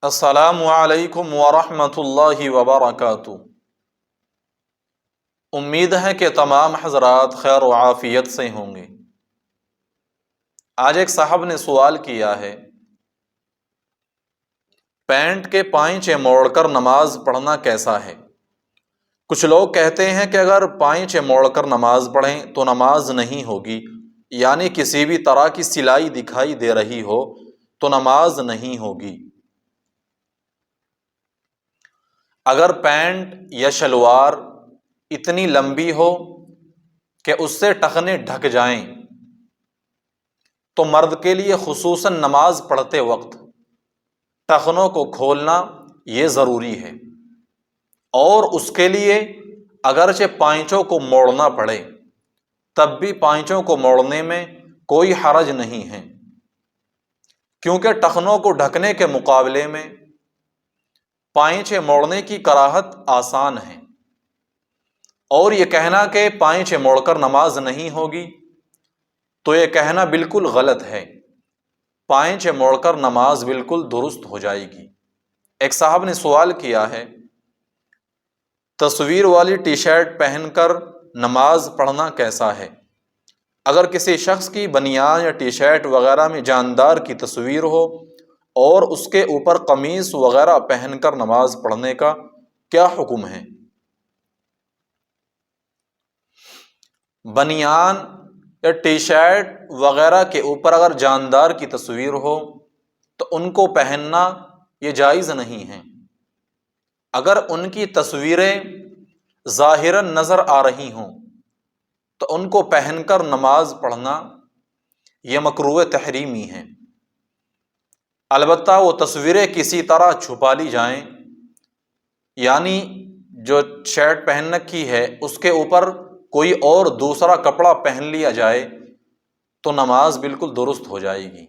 السلام علیکم ورحمۃ اللہ وبرکاتہ۔ امید ہے کہ تمام حضرات خیر و عافیت سے ہوں گے۔ آج ایک صاحب نے سوال کیا ہے، پینٹ کے پائچے موڑ کر نماز پڑھنا کیسا ہے؟ کچھ لوگ کہتے ہیں کہ اگر پائچے موڑ کر نماز پڑھیں تو نماز نہیں ہوگی، یعنی کسی بھی طرح کی سلائی دکھائی دے رہی ہو تو نماز نہیں ہوگی۔ اگر پینٹ یا شلوار اتنی لمبی ہو کہ اس سے ٹخنے ڈھک جائیں تو مرد کے لیے خصوصاً نماز پڑھتے وقت ٹخنوں کو کھولنا یہ ضروری ہے، اور اس کے لیے اگرچہ پائچوں کو موڑنا پڑے تب بھی پائچوں کو موڑنے میں کوئی حرج نہیں ہے، کیونکہ ٹخنوں کو ڈھکنے کے مقابلے میں پائچے موڑنے کی کراہت آسان ہے۔ اور یہ کہنا کہ پائچے موڑ کر نماز نہیں ہوگی تو یہ کہنا بالکل غلط ہے۔ پائچے موڑ کر نماز بالکل درست ہو جائے گی۔ ایک صاحب نے سوال کیا ہے، تصویر والی ٹی شرٹ پہن کر نماز پڑھنا کیسا ہے؟ اگر کسی شخص کی بنیان یا ٹی شرٹ وغیرہ میں جاندار کی تصویر ہو اور اس کے اوپر قمیص وغیرہ پہن کر نماز پڑھنے کا کیا حکم ہے؟ بنیان یا ٹی شرٹ وغیرہ کے اوپر اگر جاندار کی تصویر ہو تو ان کو پہننا یہ جائز نہیں ہے۔ اگر ان کی تصویریں ظاہراً نظر آ رہی ہوں تو ان کو پہن کر نماز پڑھنا یہ مکروہ تحریمی ہے۔ البتہ وہ تصویریں کسی طرح چھپا لی جائیں، یعنی جو شرٹ پہن رکھی ہے اس کے اوپر کوئی اور دوسرا کپڑا پہن لیا جائے تو نماز بالکل درست ہو جائے گی۔